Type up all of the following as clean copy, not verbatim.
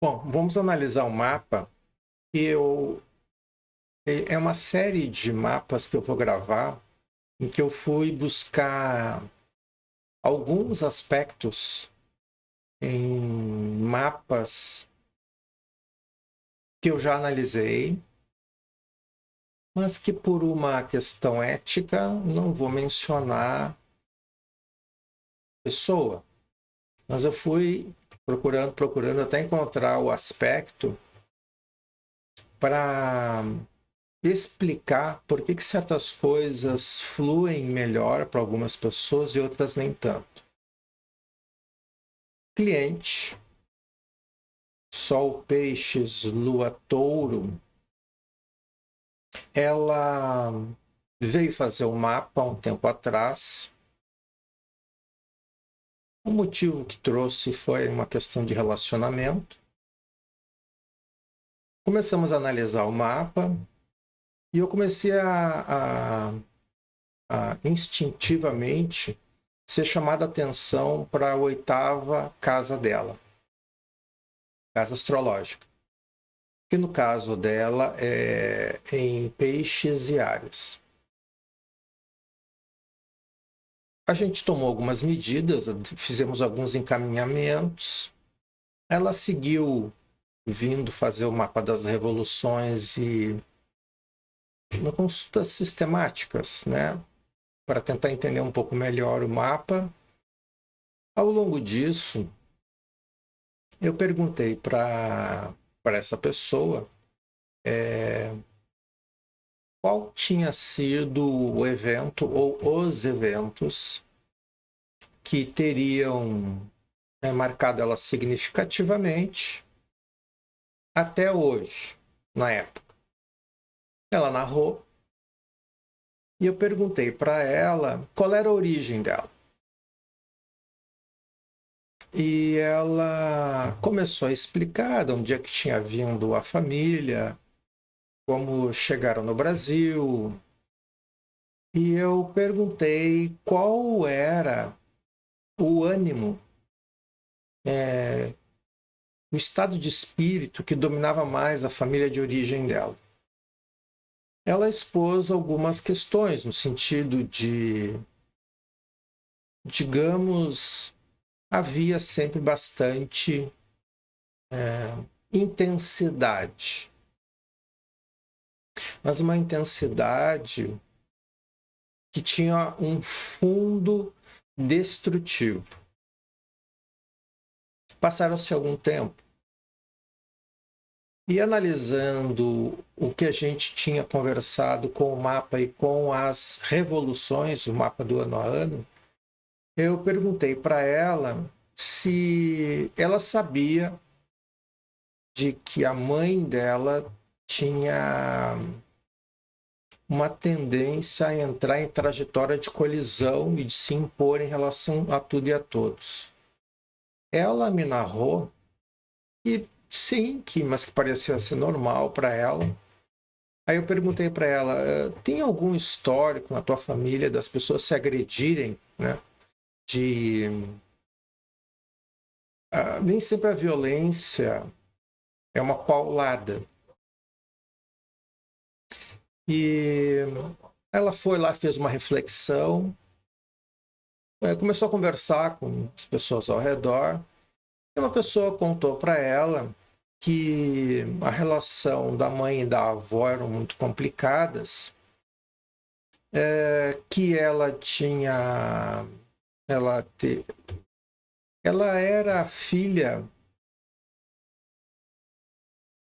Bom, vamos analisar o mapa. É uma série de mapas que eu vou gravar em que eu fui buscar alguns aspectos em mapas que eu já analisei, mas que por uma questão ética não vou mencionar pessoa. Mas eu fui procurando até encontrar o aspecto para explicar por que certas coisas fluem melhor para algumas pessoas e outras nem tanto. Cliente, Sol, Peixes, Lua, Touro, ela veio fazer o mapa há um tempo atrás. O motivo que trouxe foi uma questão de relacionamento. Começamos a analisar o mapa e eu comecei a instintivamente ser chamada a atenção para a oitava casa dela, casa astrológica, que no caso dela é em Peixes e Áries. A gente tomou algumas medidas, fizemos alguns encaminhamentos. Ela seguiu vindo fazer o mapa das revoluções e consultas sistemáticas, né, para tentar entender um pouco melhor o mapa. Ao longo disso, eu perguntei para essa pessoa qual tinha sido o evento ou os eventos que teriam marcado ela significativamente até hoje, na época. Ela narrou e eu perguntei para ela qual era a origem dela. E ela começou a explicar de onde é que tinha vindo a família, como chegaram no Brasil. E eu perguntei qual era o ânimo, o estado de espírito que dominava mais a família de origem dela. Ela expôs algumas questões no sentido de, digamos, havia sempre bastante intensidade, mas uma intensidade que tinha um fundo destrutivo. Passaram-se algum tempo e analisando o que a gente tinha conversado com o mapa e com as revoluções, o mapa do ano a ano, eu perguntei para ela se ela sabia de que a mãe dela tinha uma tendência a entrar em trajetória de colisão e de se impor em relação a tudo e a todos. Ela me narrou que sim, mas que parecia ser normal para ela. Aí eu perguntei para ela, tem algum histórico na tua família das pessoas se agredirem, né? De nem sempre a violência é uma paulada. E ela foi lá, fez uma reflexão, começou a conversar com as pessoas ao redor. E uma pessoa contou para ela que a relação da mãe e da avó eram muito complicadas, que ela tinha, ela, te, ela era filha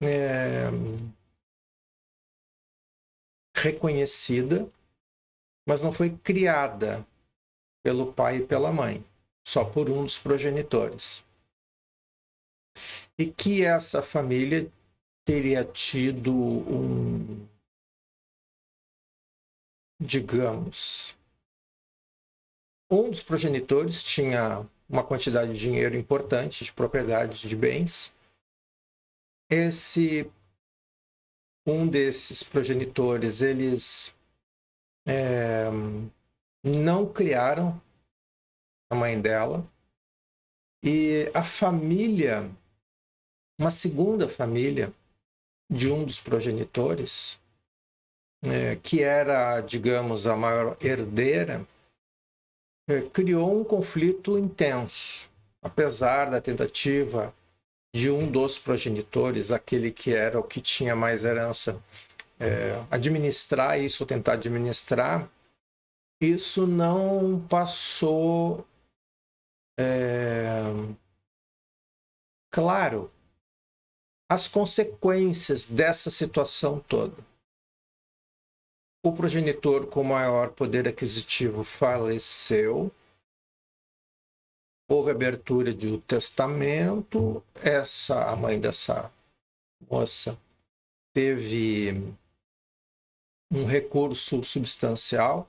é, reconhecida, mas não foi criada pelo pai e pela mãe, só por um dos progenitores. E que essa família teria tido digamos, um dos progenitores tinha uma quantidade de dinheiro importante, de propriedades, de bens. Um desses progenitores, eles não criaram a mãe dela. E a família uma segunda família de um dos progenitores, que era, digamos, a maior herdeira, criou um conflito intenso, apesar da tentativa de um dos progenitores, aquele que era o que tinha mais herança, administrar isso, ou tentar administrar. Isso não passou claro as consequências dessa situação toda. O progenitor com maior poder aquisitivo faleceu, houve abertura do testamento, a mãe dessa moça teve um recurso substancial,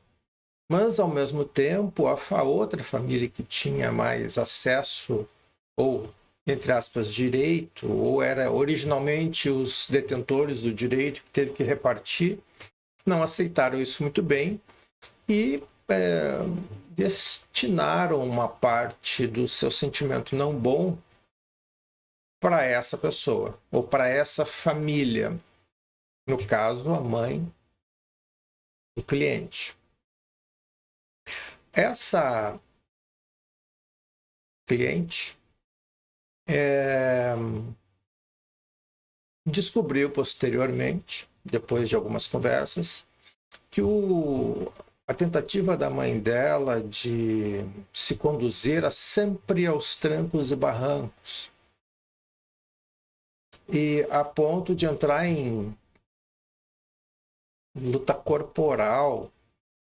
mas ao mesmo tempo a outra família que tinha mais acesso, ou entre aspas, direito, ou era originalmente os detentores do direito que teve que repartir, não aceitaram isso muito bem e destinaram uma parte do seu sentimento não bom para essa pessoa, ou para essa família, no caso, a mãe do cliente. Essa cliente descobriu posteriormente, depois de algumas conversas, que a tentativa da mãe dela de se conduzir a sempre aos trancos e barrancos, e a ponto de entrar em luta corporal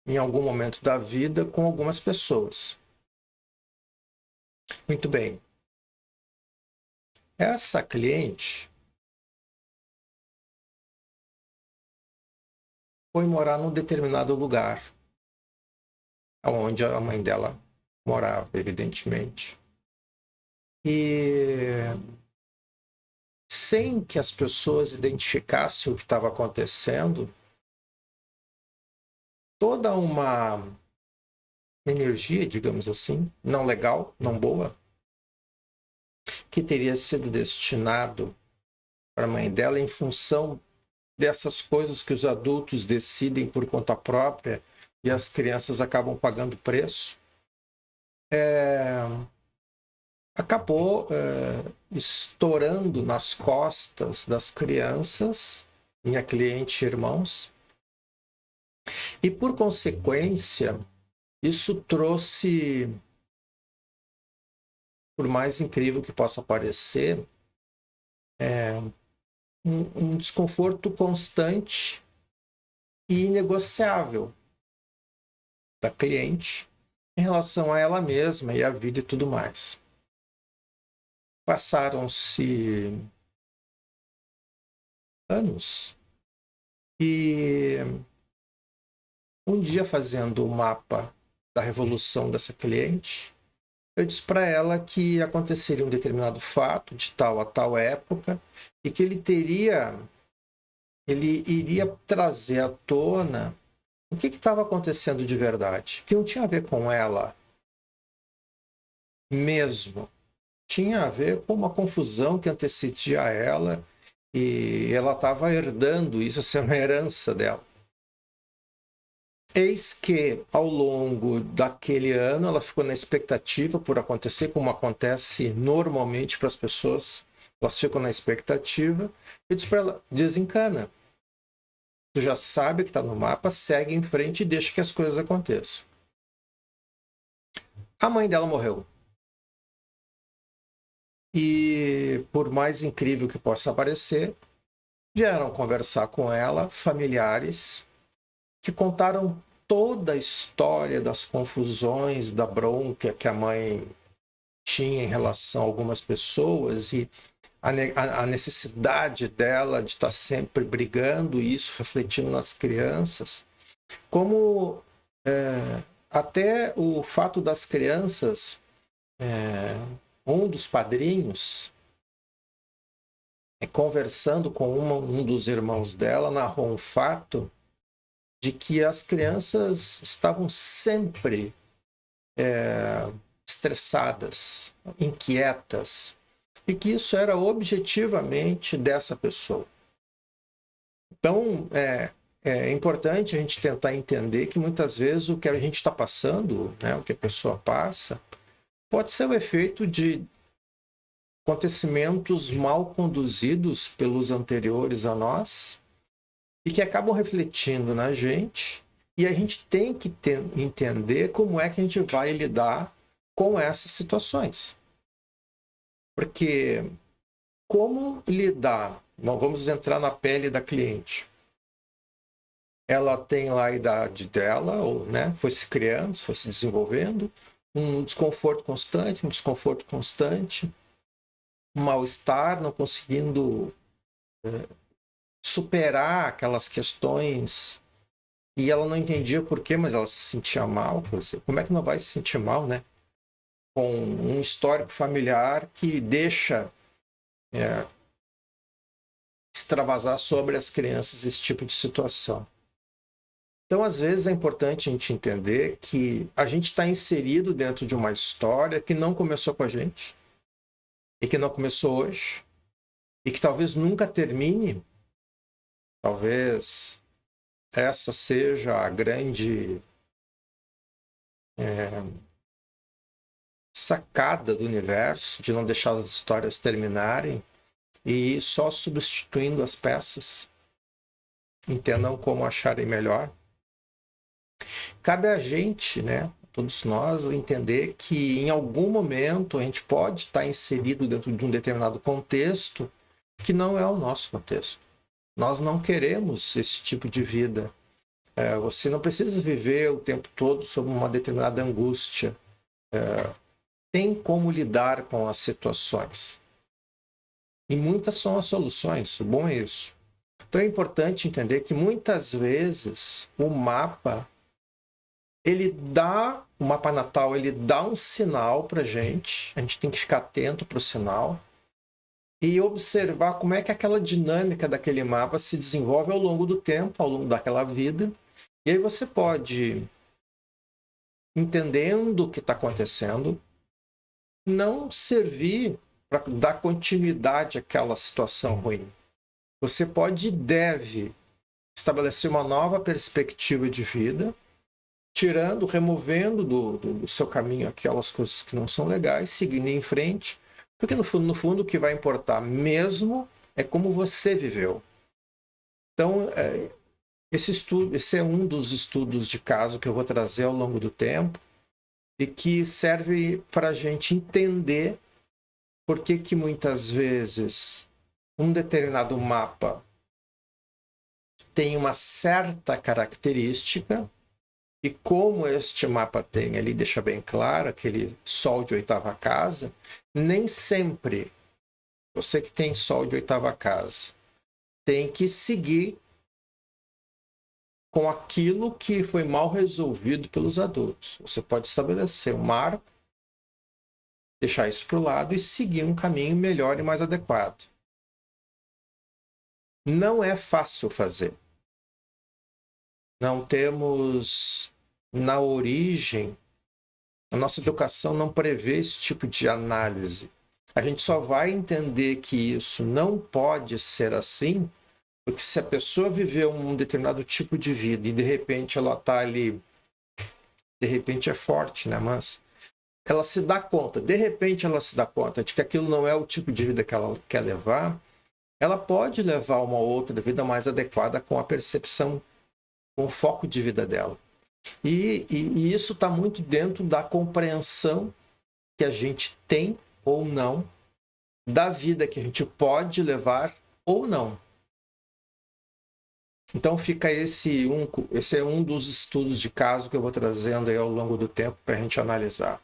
em algum momento da vida com algumas pessoas. Muito bem. Essa cliente foi morar num determinado lugar, onde a mãe dela morava, evidentemente. E sem que as pessoas identificassem o que estava acontecendo, toda uma energia, digamos assim, não legal, não boa, que teria sido destinado para a mãe dela em função dessas coisas que os adultos decidem por conta própria e as crianças acabam pagando preço, acabou estourando nas costas das crianças, minha cliente e irmãos, e por consequência, isso trouxe, por mais incrível que possa parecer, um desconforto constante e inegociável da cliente em relação a ela mesma e à vida e tudo mais. Passaram-se anos e um dia, fazendo o mapa da revolução dessa cliente, eu disse para ela que aconteceria um determinado fato de tal a tal época e que ele iria trazer à tona o que estava acontecendo de verdade, que não tinha a ver com ela mesmo, tinha a ver com uma confusão que antecedia a ela e ela estava herdando isso, essa é uma herança dela. Eis que, ao longo daquele ano, ela ficou na expectativa por acontecer, como acontece normalmente para as pessoas, elas ficam na expectativa. Eu disse para ela, desencana. Tu já sabe que está no mapa, segue em frente e deixa que as coisas aconteçam. A mãe dela morreu. E, por mais incrível que possa parecer, vieram conversar com ela familiares que contaram toda a história das confusões, da bronca que a mãe tinha em relação a algumas pessoas e a necessidade dela de estar sempre brigando, e isso refletindo nas crianças, como até o fato das crianças, um dos padrinhos, conversando com um dos irmãos dela, narrou um fato de que as crianças estavam sempre estressadas, inquietas, e que isso era objetivamente dessa pessoa. Então, é importante a gente tentar entender que muitas vezes o que a gente está passando, né, o que a pessoa passa, pode ser o efeito de acontecimentos mal conduzidos pelos anteriores a nós e que acabam refletindo na gente, e a gente tem que entender como é que a gente vai lidar com essas situações. Porque como lidar? Bom, vamos entrar na pele da cliente. Ela tem lá a idade dela, ou, né, foi se criando, foi se desenvolvendo, um desconforto constante, um mal-estar, não conseguindo superar aquelas questões, e ela não entendia por quê, mas ela se sentia mal. Como é que não vai se sentir mal, né? Com um histórico familiar que deixa extravasar sobre as crianças esse tipo de situação. Então, às vezes, é importante a gente entender que a gente está inserido dentro de uma história que não começou com a gente, e que não começou hoje, e que talvez nunca termine. Talvez essa seja a grande sacada do universo, de não deixar as histórias terminarem e ir só substituindo as peças. Entendam como acharem melhor. Cabe a gente, né, todos nós, entender que em algum momento a gente pode estar inserido dentro de um determinado contexto que não é o nosso contexto. Nós não queremos esse tipo de vida. Você não precisa viver o tempo todo sob uma determinada angústia. Tem como lidar com as situações. E muitas são as soluções, o bom é isso. Então é importante entender que muitas vezes o mapa o mapa natal, ele dá um sinal para a gente tem que ficar atento para o sinal e observar como é que aquela dinâmica daquele mapa se desenvolve ao longo do tempo, ao longo daquela vida. E aí você pode, entendendo o que está acontecendo, não servir para dar continuidade àquela situação ruim. Você pode e deve estabelecer uma nova perspectiva de vida, removendo do seu caminho aquelas coisas que não são legais, seguindo em frente, porque no fundo o que vai importar mesmo é como você viveu. Então, esse é um dos estudos de caso que eu vou trazer ao longo do tempo e que serve para a gente entender por que muitas vezes um determinado mapa tem uma certa característica. E como este mapa tem ali, deixa bem claro, aquele Sol de 8ª casa, nem sempre você que tem Sol de 8ª casa tem que seguir com aquilo que foi mal resolvido pelos adultos. Você pode estabelecer um marco, deixar isso para o lado e seguir um caminho melhor e mais adequado. Não é fácil fazer. Não temos, na origem, a nossa educação não prevê esse tipo de análise. A gente só vai entender que isso não pode ser assim, porque se a pessoa viveu um determinado tipo de vida e de repente ela está ali, de repente é forte, né? Mas ela se dá conta, de repente ela se dá conta de que aquilo não é o tipo de vida que ela quer levar, ela pode levar uma outra vida mais adequada com a percepção, com o foco de vida dela. E isso está muito dentro da compreensão que a gente tem ou não da vida que a gente pode levar ou não. Então fica esse é um dos estudos de caso que eu vou trazendo aí ao longo do tempo para a gente analisar.